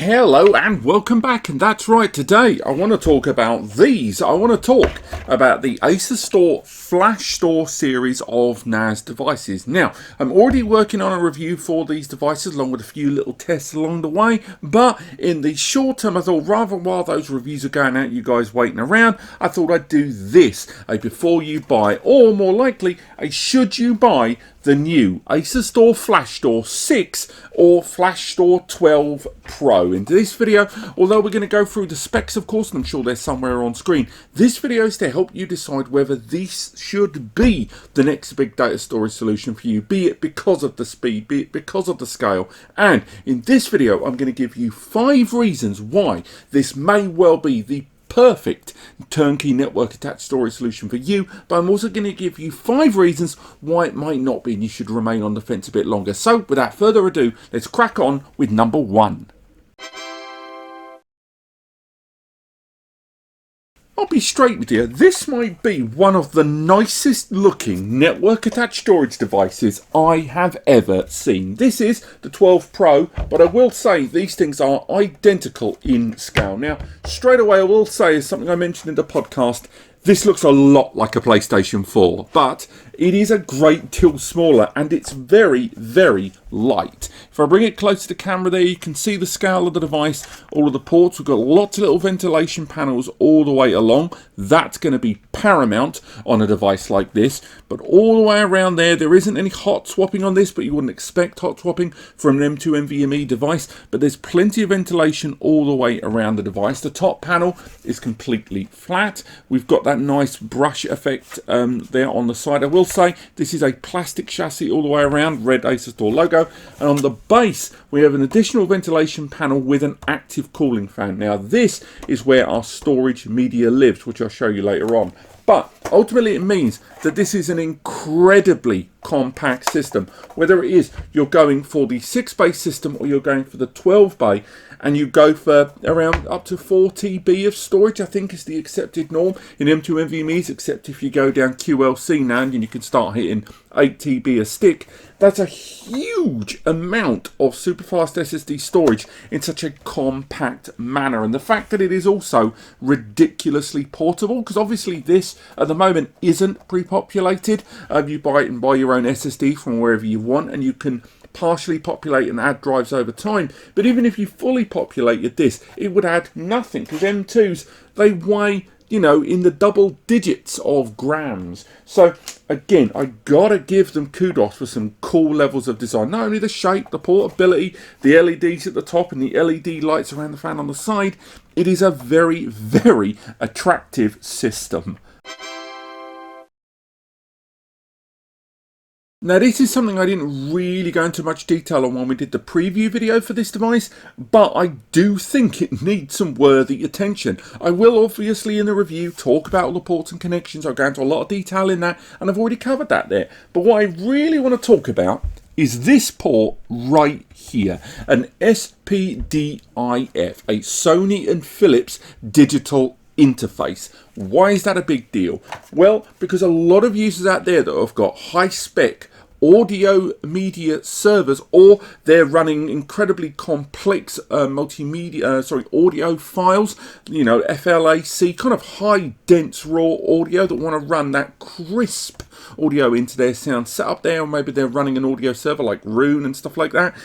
Hello and welcome back, and that's right, today I want to talk about these. I want to talk about the Asustor Flashstor series of NAS devices. Now, I'm already working on a review for these devices along with a few little tests along the way, but in the short term I thought rather while those reviews are going out, you guys waiting around, I thought I'd do this, a before you buy, or more likely, a should you buy the new Asustor Flashstor 6 or Flashstor 12 Pro. In this video, although we're going to go through the specs of course, and I'm sure they're somewhere on screen, this video is to help you decide whether this should be the next big data storage solution for you, be it because of the speed, be it because of the scale. And in this video, I'm going to give you 5 reasons why this may well be the perfect turnkey network attached storage solution for you, but I'm also going to give you 5 reasons why it might not be and you should remain on the fence a bit longer. So without further ado, let's crack on with number 1. I'll be straight with you, this might be one of the nicest looking network attached storage devices I have ever seen. This is the 12 Pro, but I will say these things are identical in scale. Now, straight away I will say, is something I mentioned in the podcast, this looks a lot like a PlayStation 4, but it is a great deal smaller and it's very, very light. If I bring it close to the camera there, you can see the scale of the device, all of the ports. We've got lots of little ventilation panels all the way along. That's going to be paramount on a device like this. But all the way around there, there isn't any hot swapping on this, but you wouldn't expect hot swapping from an M.2 NVMe device. But there's plenty of ventilation all the way around the device. The top panel is completely flat. We've got that nice brush effect there on the side. I will say this is a plastic chassis all the way around, red Asustor logo, and on the base we have an additional ventilation panel with an active cooling fan. Now this is where our storage media lives, which I'll show you later on. But ultimately it means that this is an incredibly compact system, whether it is you're going for the 6-bay system or you're going for the 12-bay, and you go for around up to 4 TB of storage, I think is the accepted norm in M.2 NVMe's, except if you go down QLC now and you can start hitting 8 TB a stick. That's a huge amount of super fast SSD storage in such a compact manner, and the fact that it is also ridiculously portable, because obviously this at the moment isn't pre-populated. You buy it and buy your own SSD from wherever you want, and you can partially populate and add drives over time. But even if you fully populated this, it would add nothing, because M2s, they weigh, you know, in the double digits of grams. So again, I gotta give them kudos for some cool levels of design. Not only the shape, the portability, the LEDs at the top and the LED lights around the fan on the side, it is a very, very attractive system. Now this is something I didn't really go into much detail on when we did the preview video for this device, but I do think it needs some worthy attention. I will obviously in the review talk about all the ports and connections. I'll go into a lot of detail in that, and I've already covered that there. But what I really want to talk about is this port right here, an SPDIF, a Sony and Philips digital interface. Why is that a big deal? Well, because a lot of users out there that have got high spec audio media servers, or they're running incredibly complex audio files, you know, FLAC, kind of high dense raw audio, that want to run that crisp audio into their sound setup there, or maybe they're running an audio server like Rune and stuff like that.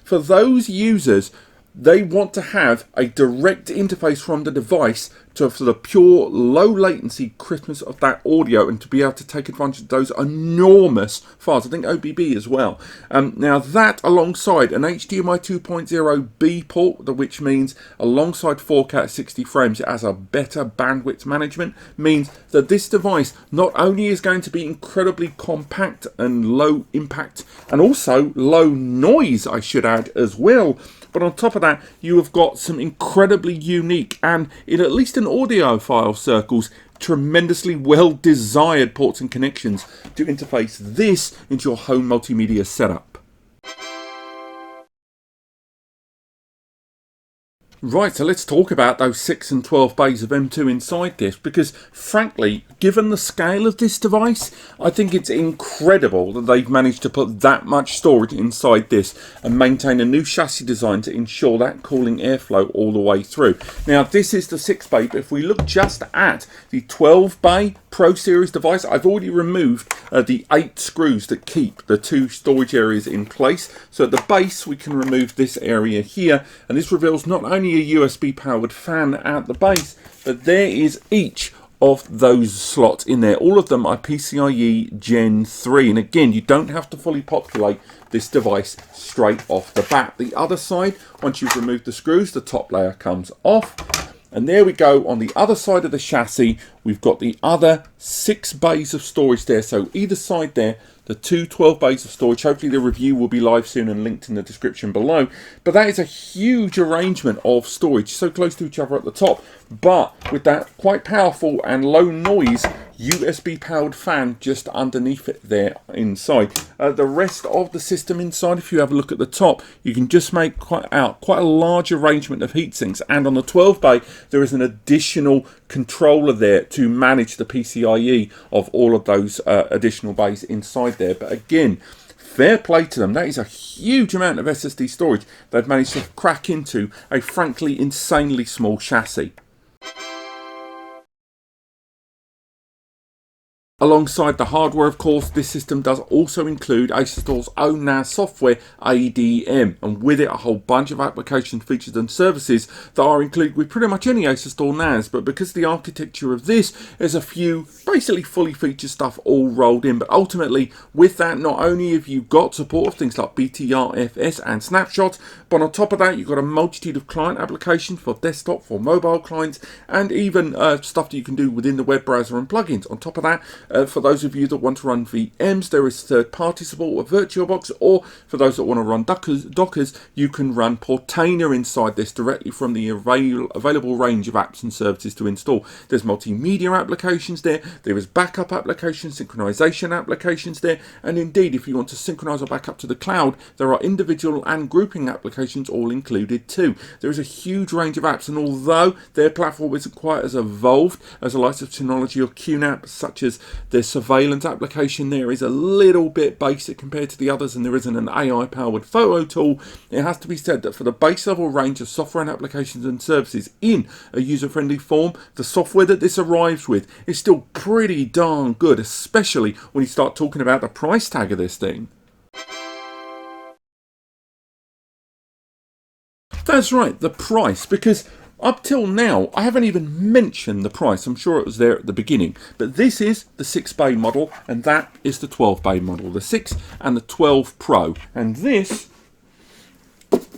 For those users, they want to have a direct interface from the device for the pure low latency crispness of that audio, and to be able to take advantage of those enormous files. I think OBB as well. Now that alongside an HDMI 2.0B port, which means alongside 4K at 60 frames, it has a better bandwidth management, means that this device not only is going to be incredibly compact and low impact, and also low noise, I should add as well, but on top of that, you have got some incredibly unique, and in at least in audiophile circles, tremendously well desired ports and connections to interface this into your home multimedia setup. Right, so let's talk about those 6 and 12 bays of M2 inside this, because frankly, given the scale of this device, I think it's incredible that they've managed to put that much storage inside this and maintain a new chassis design to ensure that cooling airflow all the way through. Now, this is the 6 bay, but if we look just at the 12 bay Pro Series device, I've already removed the 8 screws that keep the 2 storage areas in place. So at the base, we can remove this area here, and this reveals not only a USB powered fan at the base, but there is each of those slots in there. All of them are PCIe Gen 3, and again, you don't have to fully populate this device straight off the bat. The other side, once you've removed the screws, the top layer comes off. And there we go, on the other side of the chassis, we've got the other 6 bays of storage there. So either side there, the 2 12 bays of storage. Hopefully the review will be live soon and linked in the description below. But that is a huge arrangement of storage, so close to each other at the top, but with that quite powerful and low noise USB powered fan just underneath it there inside. The rest of the system inside, if you have a look at the top, you can just make quite a large arrangement of heatsinks, and on the 12 bay there is an additional controller there to manage the PCIe of all of those additional bays inside there. But again, fair play to them. That is a huge amount of SSD storage they've managed to crack into a frankly insanely small chassis. Alongside the hardware, of course, this system does also include Asustor's own NAS software, ADM, and with it a whole bunch of application features and services that are included with pretty much any Asustor NAS. But because of the architecture of this, there's a few basically fully featured stuff all rolled in. But ultimately, with that, not only have you got support of things like BTRFS and snapshots, but on top of that, you've got a multitude of client applications for desktop, for mobile clients, and even stuff that you can do within the web browser and plugins. On top of that, for those of you that want to run VMs, there is third-party support with VirtualBox, or for those that want to run Dockers, you can run Portainer inside this directly from the available range of apps and services to install. There's multimedia applications there, there is backup applications, synchronization applications there, and indeed, if you want to synchronize or back up to the cloud, there are individual and grouping applications all included too. There is a huge range of apps, and although their platform isn't quite as evolved as the likes of Synology or QNAP, such as the surveillance application there is a little bit basic compared to the others, and there isn't an AI powered photo tool, it has to be said that for the base level range of software and applications and services in a user friendly form, the software that this arrives with is still pretty darn good, especially when you start talking about the price tag of this thing. That's right, the price, because up till now, I haven't even mentioned the price. I'm sure it was there at the beginning. But this is the 6 bay model, and that is the 12 bay model. The 6 and the 12 Pro. And this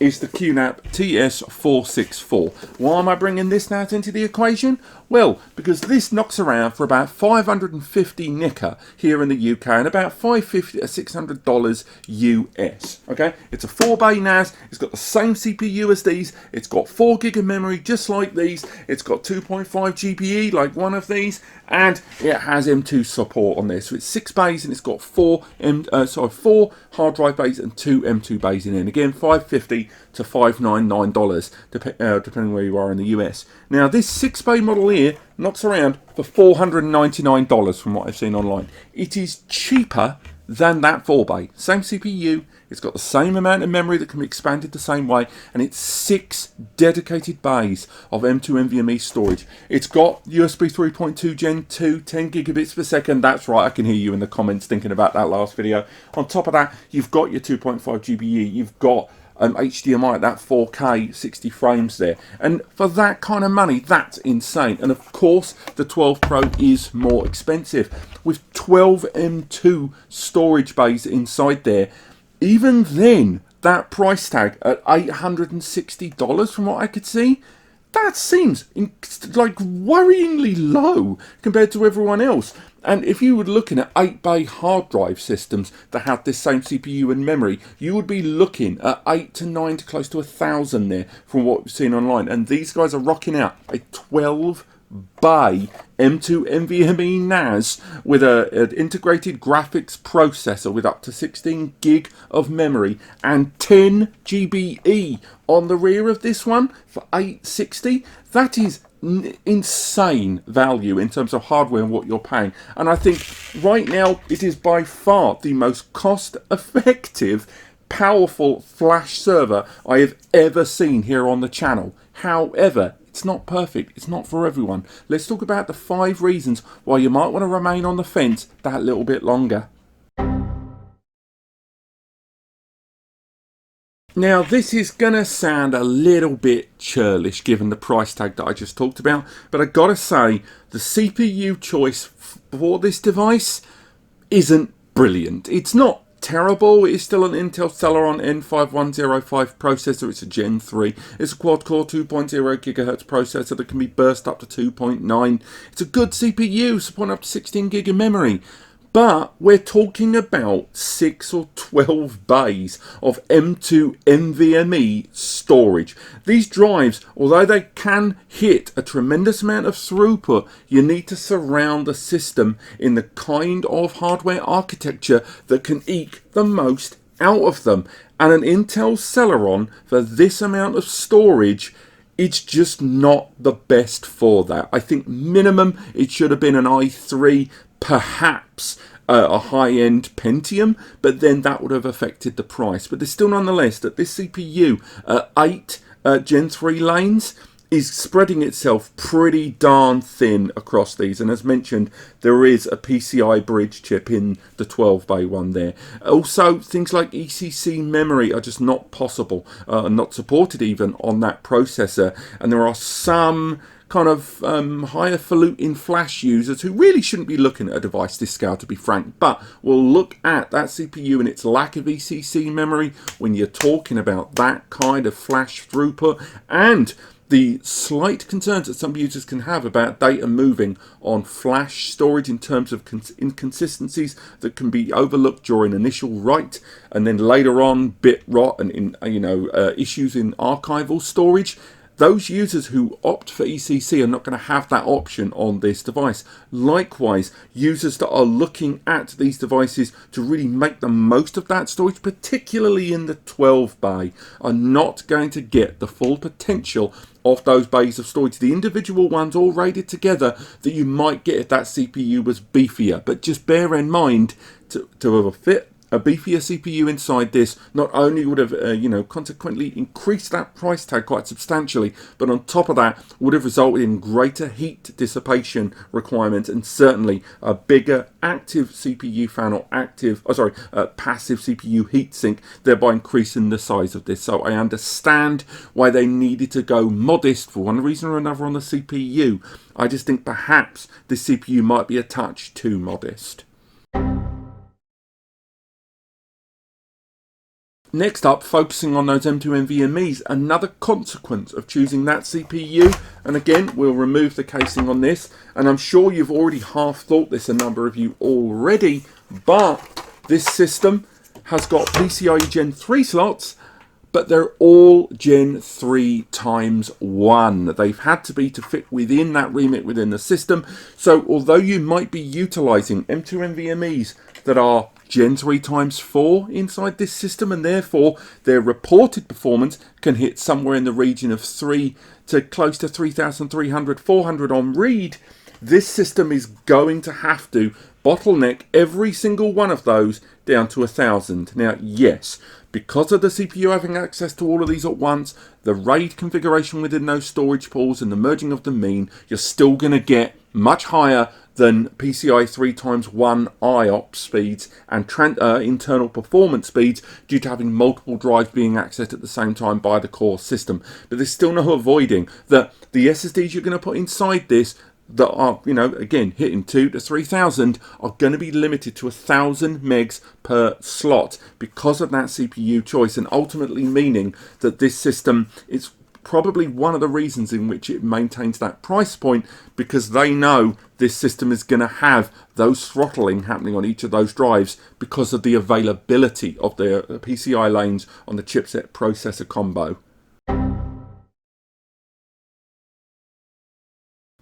is the QNAP TS464. Why am I bringing this now into the equation? Well, because this knocks around for about 550 nicker here in the UK and about $550 to $600 US. Okay, it's a 4-bay NAS. It's got the same CPU as these. It's got 4 gig of memory, just like these. It's got 2.5 GPE, like one of these, and it has M2 support on this. So it's 6 bays and it's got 4 hard drive bays and 2 M2 bays in it. And again, $550 to $599 depending where you are in the US. Now this 6 bay model here knocks around for $499 from what I've seen online. It is cheaper than that 4 bay. Same CPU, it's got the same amount of memory that can be expanded the same way, and it's 6 dedicated bays of M.2 NVMe storage. It's got USB 3.2 Gen 2, 10 gigabits per second. That's right, I can hear you in the comments thinking about that last video. On top of that, you've got your 2.5 GBE, you've got HDMI at that 4K 60 frames there, and for that kind of money, that's insane. And of course the 12 Pro is more expensive with 12 M2 storage bays inside there. Even then, that price tag at $860 from what I could see, that seems like worryingly low compared to everyone else. And if you were looking at 8-bay hard drive systems that have this same CPU and memory, you would be looking at 8 to 9 to close to 1,000 there from what we've seen online. And these guys are rocking out a 12 bay M.2 NVMe NAS with an integrated graphics processor with up to 16 gig of memory and 10 GBE on the rear of this one for $860. That is insane value in terms of hardware and what you're paying. And I think right now it is by far the most cost effective powerful flash server I have ever seen here on the channel. However, it's not perfect. It's not for everyone. Let's talk about the 5 reasons why you might want to remain on the fence that little bit longer. Now, this is going to sound a little bit churlish given the price tag that I just talked about, but I gotta say, the CPU choice for this device isn't brilliant. It's not terrible. It is still an Intel Celeron N5105 processor. It's a Gen 3. It's a quad-core 2.0 GHz processor that can be burst up to 2.9. It's a good CPU, supporting up to 16 gig of memory. But we're talking about 6 or 12 bays of M.2 NVMe storage. These drives, although they can hit a tremendous amount of throughput, you need to surround the system in the kind of hardware architecture that can eke the most out of them. And an Intel Celeron for this amount of storage, it's just not the best for that. I think minimum it should have been an i3, perhaps a high-end Pentium, but then that would have affected the price. But there's still nonetheless that this CPU, 8 Gen 3 lanes, is spreading itself pretty darn thin across these. And as mentioned, there is a PCI bridge chip in the 12 bay one there. Also, things like ECC memory are just not possible, not supported even on that processor. And there are some kind of highfalutin flash users who really shouldn't be looking at a device this scale, to be frank, but will look at that CPU and its lack of ECC memory when you're talking about that kind of flash throughput, and the slight concerns that some users can have about data moving on flash storage in terms of inconsistencies that can be overlooked during initial write, and then later on bit rot and issues in archival storage. Those users who opt for ECC are not going to have that option on this device. Likewise, users that are looking at these devices to really make the most of that storage, particularly in the 12 bay, are not going to get the full potential of those bays of storage. The individual ones all rated together that you might get if that CPU was beefier. But just bear in mind, to have a fit a beefier CPU inside this not only would have, consequently increased that price tag quite substantially, but on top of that would have resulted in greater heat dissipation requirements and certainly a bigger active CPU fan or passive CPU heatsink, thereby increasing the size of this. So I understand why they needed to go modest for one reason or another on the CPU. I just think perhaps the CPU might be a touch too modest. Next up, focusing on those M.2 NVMe's, another consequence of choosing that CPU, and again, we'll remove the casing on this, and I'm sure you've already half thought this, a number of you already, but this system has got PCIe Gen 3 slots, but they're all Gen 3 times 1. They've had to be to fit within that remit within the system, so although you might be utilising M.2 NVMe's that are Gen 3 times 4 inside this system, and therefore their reported performance can hit somewhere in the region of 3 to close to 3,300, 400 on read. This system is going to have to bottleneck every single one of those down to 1,000. Now, yes, because of the CPU having access to all of these at once, the RAID configuration within those storage pools and the merging of the mean, you're still going to get much higher than PCI 3 times 1 IOPS speeds and internal performance speeds due to having multiple drives being accessed at the same time by the core system. But there's still no avoiding that the SSDs you're going to put inside this that are, again, hitting 2,000 to 3,000 are going to be limited to 1,000 megs per slot because of that CPU choice, and ultimately meaning that this system is probably one of the reasons in which it maintains that price point, because they know this system is going to have those throttling happening on each of those drives because of the availability of their PCI lanes on the chipset processor combo.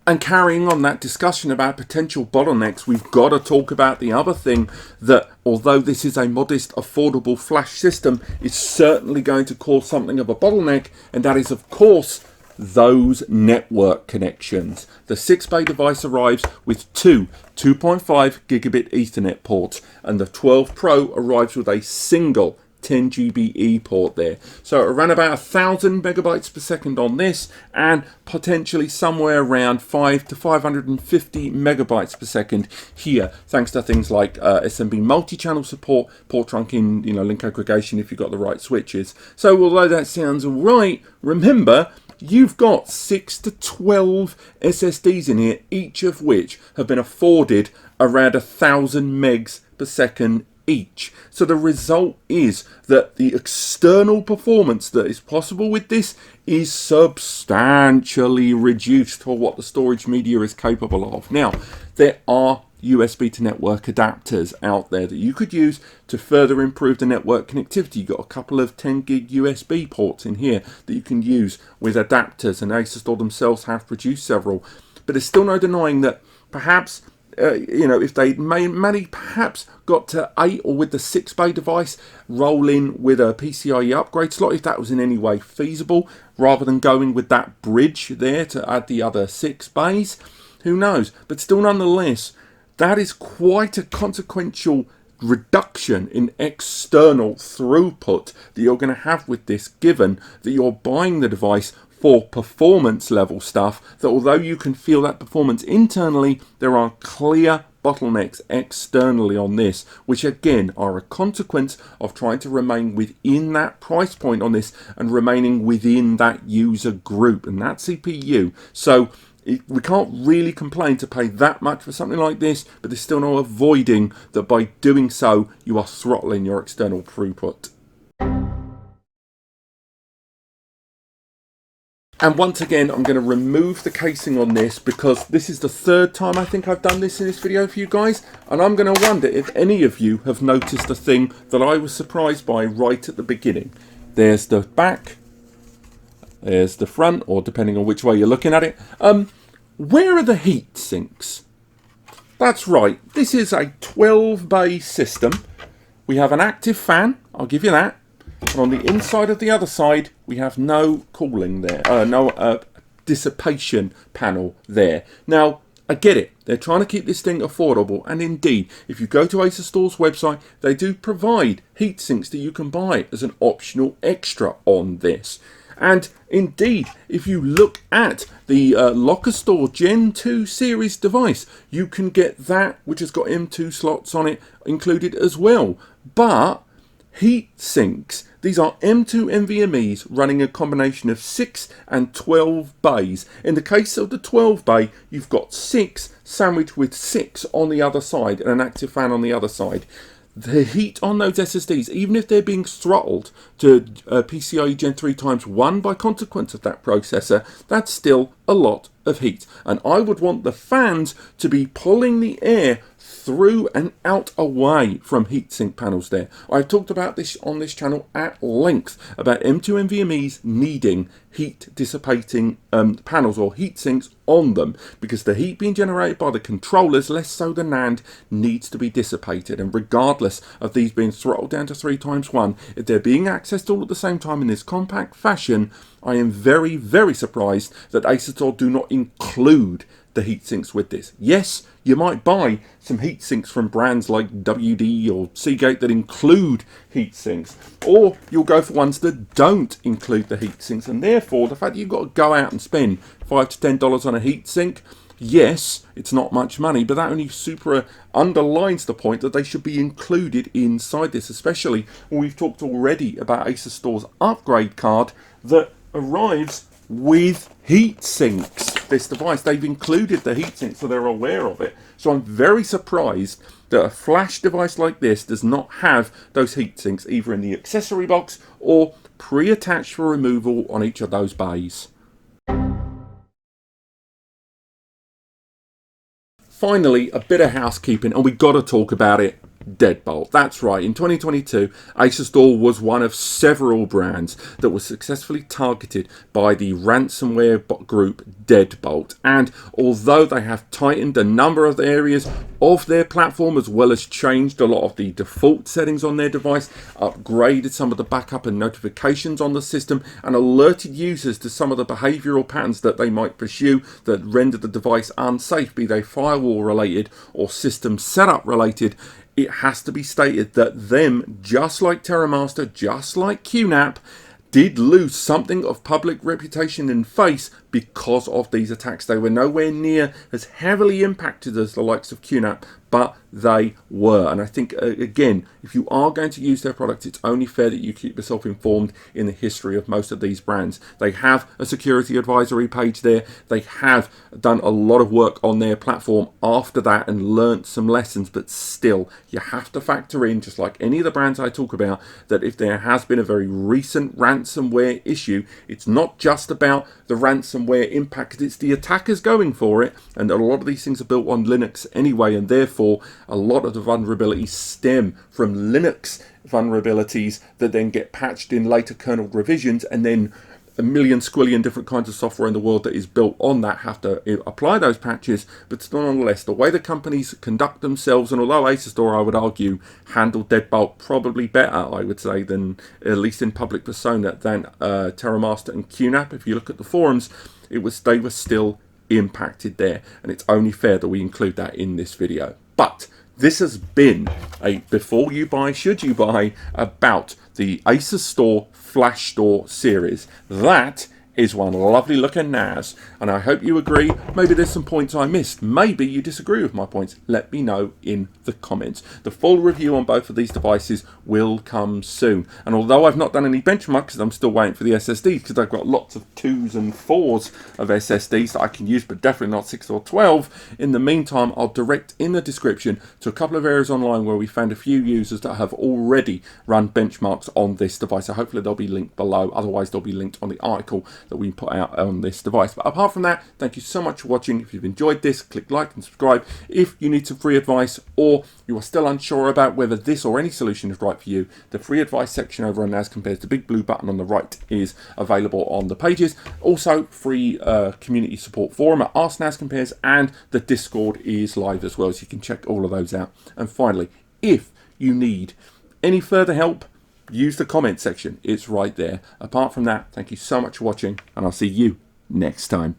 And carrying on that discussion about potential bottlenecks, we've got to talk about the other thing that, although this is a modest, affordable flash system, is certainly going to cause something of a bottleneck, and that is, of course, those network connections. The 6-bay device arrives with two 2.5 gigabit Ethernet ports, and the 12 Pro arrives with a single 10 GBE port there. So around about 1,000 megabytes per second on this, and potentially somewhere around 5 to 550 megabytes per second here, thanks to things like SMB multi-channel support, port trunking, link aggregation if you've got the right switches. So although that sounds alright, remember, you've got 6 to 12 SSDs in here, each of which have been afforded around 1,000 megs per second each. So the result is that the external performance that is possible with this is substantially reduced for what the storage media is capable of. Now, there are USB to network adapters out there that you could use to further improve the network connectivity. You've got a couple of 10 gig USB ports in here that you can use with adapters, and Asustor themselves have produced several. But there's still no denying that perhaps if they perhaps got to 8, or with the 6-bay device, roll in with a PCIe upgrade slot, if that was in any way feasible, rather than going with that bridge there to add the other 6 bays, who knows? But still, nonetheless, that is quite a consequential reduction in external throughput that you're going to have with this, given that you're buying the device for performance level stuff, that although you can feel that performance internally, there are clear bottlenecks externally on this, which again are a consequence of trying to remain within that price point on this and remaining within that user group and that CPU. So we can't really complain to pay that much for something like this, but there's still no avoiding that by doing so you are throttling your external throughput. And once again, I'm going to remove the casing on this, because this is the 3rd time I think I've done this in this video for you guys, and I'm going to wonder if any of you have noticed a thing that I was surprised by right at the beginning. There's the back, there's the front, or depending on which way you're looking at it. Where are the heat sinks? That's right, this is a 12-bay system. We have an active fan, I'll give you that. And on the inside of the other side, we have no cooling there, no dissipation panel there. Now, I get it. They're trying to keep this thing affordable, and indeed, if you go to Asustor's website, they do provide heat sinks that you can buy as an optional extra on this. And indeed, if you look at the Asustor Gen 2 series device, you can get that, which has got M.2 slots on it, included as well. But heat sinks, these are M.2 NVMe's running a combination of 6 and 12 bays. In the case of the 12 bay, you've got 6 sandwiched with 6 on the other side and an active fan on the other side. The heat on those SSDs, even if they're being throttled to PCIe Gen 3 times 1 by consequence of that processor, that's still a lot of heat. And I would want the fans to be pulling the air through and out away from heatsink panels there. I've talked about this on this channel at length about M.2 NVMe's needing heat dissipating panels or heatsinks on them, because the heat being generated by the controllers, less so the NAND, needs to be dissipated. And regardless of these being throttled down to 3 times 1, if they're being accessed all at the same time in this compact fashion, I am very, very surprised that Asustor do not include the heatsinks with this. Yes, you might buy some heatsinks from brands like WD or Seagate that include heatsinks, or you'll go for ones that don't include the heatsinks, and therefore the fact that you've got to go out and spend $5 to $10 on a heatsink, yes, it's not much money, but that only super underlines the point that they should be included inside this, especially when we've talked already about Asustor's upgrade card that arrives with heat sinks. This device, they've included the heat sink, so they're aware of it. So I'm very surprised that a flash device like this does not have those heat sinks either in the accessory box or pre-attached for removal on each of those bays. Finally, a bit of housekeeping, and we got to talk about it. Deadbolt. That's right, in 2022, Asustor was one of several brands that was successfully targeted by the ransomware group Deadbolt. And although they have tightened a number of the areas of their platform, as well as changed a lot of the default settings on their device, upgraded some of the backup and notifications on the system, and alerted users to some of the behavioral patterns that they might pursue that render the device unsafe, be they firewall related or system setup related, it has to be stated that them, just like TerraMaster, just like QNAP, did lose something of public reputation and face because of these attacks. They were nowhere near as heavily impacted as the likes of QNAP, but they were. And I think, again, if you are going to use their product, it's only fair that you keep yourself informed in the history of most of these brands. They have a security advisory page there. They have done a lot of work on their platform after that and learnt some lessons, but still, you have to factor in, just like any of the brands I talk about, that if there has been a very recent ransomware issue, it's not just about the ransomware impact, it's the attackers going for it, and a lot of these things are built on Linux anyway, and therefore a lot of the vulnerabilities stem from Linux vulnerabilities that then get patched in later kernel revisions, and then a million squillion different kinds of software in the world that is built on that have to apply those patches. But nonetheless, the way the companies conduct themselves, and although Asustor, I would argue, handled Deadbolt probably better, I would say, than, at least in public persona, than TerraMaster and QNAP. If you look at the forums, they were still impacted there, and it's only fair that we include that in this video. But this has been a before you buy, should you buy, about the Asustor Flashstor series. That is one lovely looking NAS, and I hope you agree. Maybe there's some points I missed. Maybe you disagree with my points. Let me know in the comments. The full review on both of these devices will come soon. And although I've not done any benchmarks, because I'm still waiting for the SSDs, because I've got lots of 2s and 4s of SSDs that I can use, but definitely not 6 or 12. In the meantime, I'll direct in the description to a couple of areas online where we found a few users that have already run benchmarks on this device. So hopefully they'll be linked below. Otherwise, they'll be linked on the article that we put out on this device. But apart from that, thank you so much for watching. If you've enjoyed this, click like and subscribe. If you need some free advice, or you are still unsure about whether this or any solution is right for you, the free advice section over on NAS Compares, the big blue button on the right, is available on the pages. Also, free community support forum at Ask NAS Compares, and the Discord is live as well, so you can check all of those out. And finally, if you need any further help, use the comment section. It's right there. Apart from that, thank you so much for watching, and I'll see you next time.